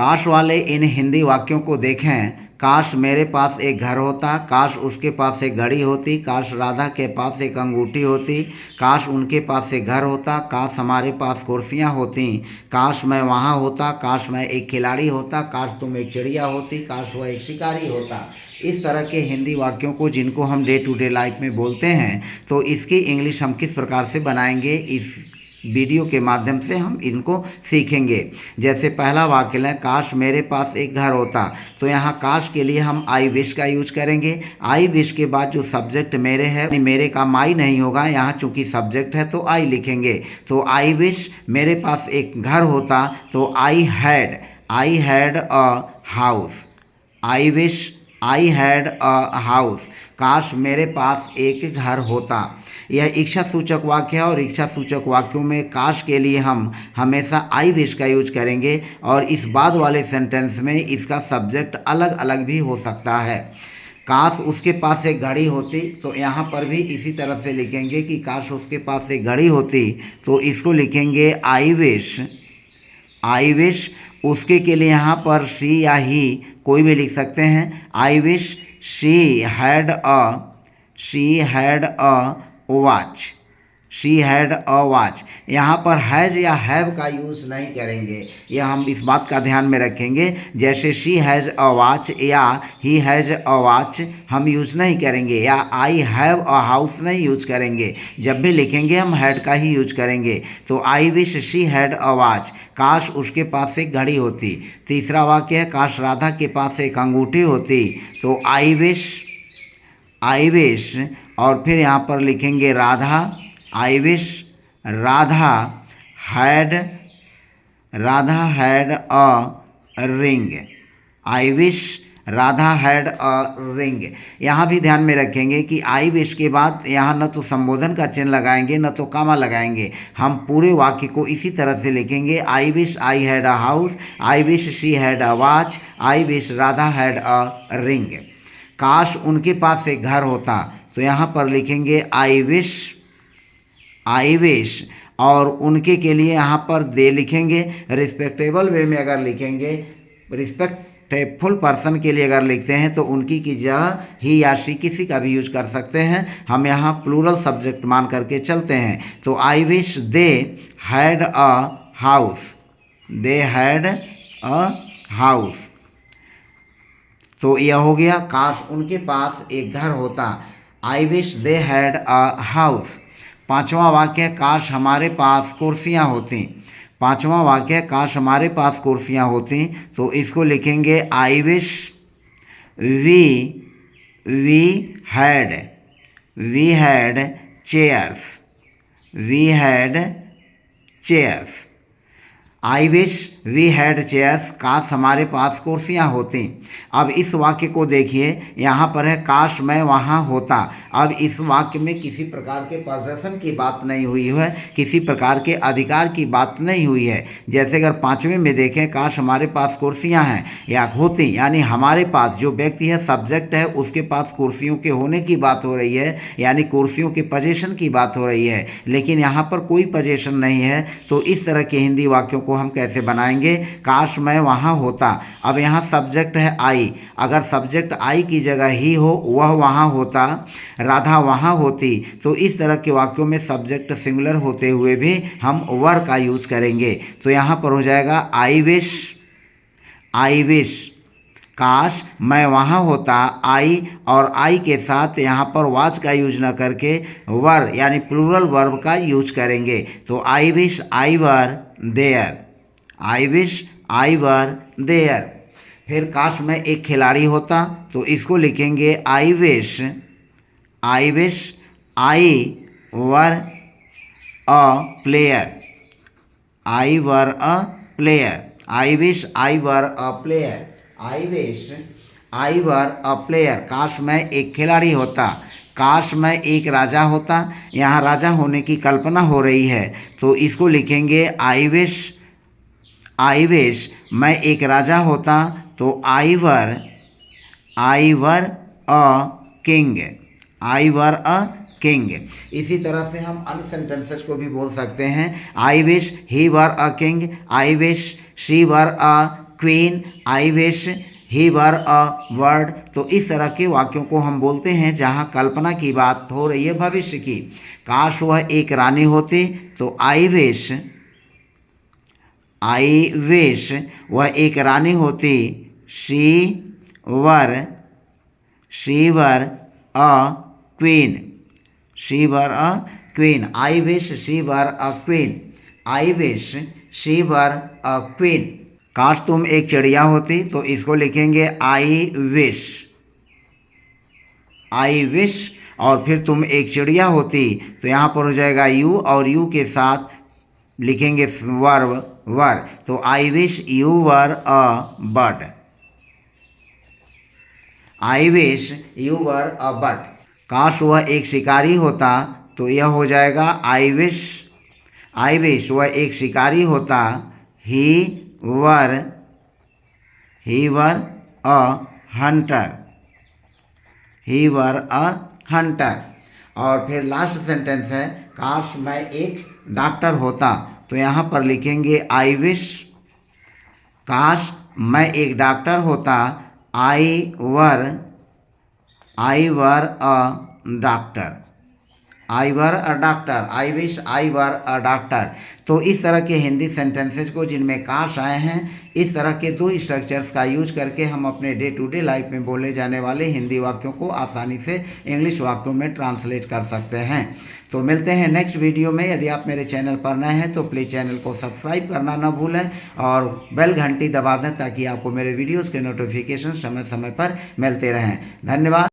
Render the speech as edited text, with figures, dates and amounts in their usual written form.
काश वाले इन हिंदी वाक्यों को देखें। काश मेरे पास एक घर होता, काश उसके पास एक घड़ी होती, काश राधा के पास एक अंगूठी होती, काश उनके पास एक घर होता, काश हमारे पास कुर्सियाँ होती, काश मैं वहाँ होता, काश मैं एक खिलाड़ी होता, काश तुम एक चिड़िया होती, काश वह एक शिकारी होता। इस तरह के हिंदी वाक्यों को जिनको हम डे टू डे लाइफ में बोलते हैं, तो इसकी इंग्लिश हम किस प्रकार से बनाएंगे, इस वीडियो के माध्यम से हम इनको सीखेंगे। जैसे पहला वाक्य है, काश मेरे पास एक घर होता, तो यहाँ काश के लिए हम आई विश का यूज करेंगे। आई विश के बाद जो सब्जेक्ट मेरे है, मेरे का माई नहीं होगा, यहाँ चूंकि सब्जेक्ट है तो आई लिखेंगे। तो आई विश मेरे पास एक घर होता, तो I had a house. I wish I had a house. काश मेरे पास एक घर होता। यह इच्छा सूचक वाक्य है और इच्छा सूचक वाक्यों में काश के लिए हम हमेशा आई विश का यूज करेंगे और इस बाद वाले सेंटेंस में इसका सब्जेक्ट अलग अलग भी हो सकता है। काश उसके पास एक घड़ी होती, तो यहाँ पर भी इसी तरह से लिखेंगे कि काश उसके पास एक घड़ी होती, तो इसको लिखेंगे आई विश। उसके के लिए यहाँ पर शी या ही कोई भी लिख सकते हैं। I wish she had a watch. यहाँ पर हैज़ या हैव का यूज़ नहीं करेंगे, यह हम इस बात का ध्यान में रखेंगे। जैसे शी हैज़ अ वॉच या ही हैज़ अ वॉच हम यूज़ नहीं करेंगे, या आई हैव अ हाउस नहीं यूज करेंगे। जब भी लिखेंगे हम हैड का ही यूज करेंगे। तो I wish she had a watch, काश उसके पास एक घड़ी होती। तीसरा वाक्य है, काश राधा के पास एक अंगूठी होती, तो आई विश और फिर यहाँ पर लिखेंगे Radha. I wish Radha had a ring. I wish Radha had a ring. यहाँ भी ध्यान में रखेंगे कि आई विश के बाद यहाँ न तो संबोधन का चिन्ह लगाएंगे न तो कामा लगाएंगे। हम पूरे वाक्य को इसी तरह से लिखेंगे। I wish I had a house, I wish she had a watch, I wish Radha had a ring. काश उनके पास एक घर होता, तो यहाँ पर लिखेंगे आई विश और उनके के लिए यहाँ पर दे लिखेंगे। रिस्पेक्टेबल वे में अगर लिखेंगे, रिस्पेक्टफुल पर्सन के लिए अगर लिखते हैं तो उनकी की जगह ही या शी किसी का भी यूज कर सकते हैं। हम यहाँ प्लूरल सब्जेक्ट मान करके चलते हैं। तो I wish they had a house. तो यह हो गया, काश उनके पास एक घर होता। I wish they had a house. पांचवा वाक्य, काश हमारे पास कुर्सियाँ होती। पांचवा वाक्य, काश हमारे पास कुर्सियाँ होती, तो इसको लिखेंगे I wish we had chairs. I wish we had chairs, काश हमारे पास कुर्सियाँ होती। अब इस वाक्य को देखिए, यहाँ पर है काश मैं वहाँ होता। अब इस वाक्य में किसी प्रकार के पॉसेशन की बात नहीं हुई है, किसी प्रकार के अधिकार की बात नहीं हुई है। जैसे अगर पाँचवें में देखें, काश हमारे पास कुर्सियाँ हैं या होती, यानी हमारे पास जो व्यक्ति है सब्जेक्ट है उसके पास कुर्सियों के होने की बात हो रही है, यानी कुर्सियों के पोजीशन की बात हो रही है। लेकिन यहाँ पर कोई पोजीशन नहीं है, तो इस तरह के हिंदी वाक्यों को हम कैसे बनाएंगे, काश मैं वहाँ होता। अब यहाँ सब्जेक्ट है आई, अगर सब्जेक्ट आई की जगह ही हो, वह वहाँ होता, राधा वहाँ होती, तो इस तरह के वाक्यों में सब्जेक्ट सिंगुलर होते हुए भी हम वर का यूज़ करेंगे। तो यहाँ पर हो जाएगा आई विश काश मैं वहाँ होता। आई और आई के साथ यहाँ पर वाज का यूज न करके वर यानी प्लूरल वर्ब का यूज करेंगे। तो आई विश आई वर देयर। फिर काश मैं एक खिलाड़ी होता, तो इसको लिखेंगे I wish I were a player. I wish I were a player. काश मैं एक खिलाड़ी होता। काश मैं एक राजा होता, यहाँ राजा होने की कल्पना हो रही है, तो इसको लिखेंगे आई विश मैं एक राजा होता, तो आई वर अ किंग। इसी तरह से हम अन्य सेंटेंसेस को भी बोल सकते हैं। I wish he were a king, I wish she were a queen, I wish, he were a word. तो इस तरह के वाक्यों को हम बोलते हैं जहाँ कल्पना की बात हो रही है भविष्य की। काश वह एक रानी होती, तो आई विश वह एक रानी होती, she were a queen, she were a queen, I wish she were a queen, I wish she were a queen. काश तुम एक चिड़िया होती, तो इसको लिखेंगे आई विश, और फिर तुम एक चिड़िया होती तो यहाँ पर हो जाएगा यू, और यू के साथ लिखेंगे वर, तो I wish you were a bird, I wish you were a bird. काश वह एक शिकारी होता, तो यह हो जाएगा आई विश वह एक शिकारी होता, ही वर अ हंटर। और फिर लास्ट सेंटेंस है, काश मैं एक डॉक्टर होता, तो यहाँ पर लिखेंगे आई विश, काश मैं एक डॉक्टर होता, I were a doctor, I wish I were a doctor. तो इस तरह के हिंदी सेंटेंसेज को जिनमें काश आए हैं, इस तरह के दो स्ट्रक्चर्स का यूज करके हम अपने डे टू डे लाइफ में बोले जाने वाले हिंदी वाक्यों को आसानी से इंग्लिश वाक्यों में ट्रांसलेट कर सकते हैं। तो मिलते हैं नेक्स्ट वीडियो में। यदि आप मेरे चैनल पर नए हैं तो प्लीज़ चैनल को सब्सक्राइब करना ना भूलें और बेल घंटी दबा दें ताकि आपको मेरे वीडियोज़ के नोटिफिकेशन समय समय पर मिलते रहें। धन्यवाद।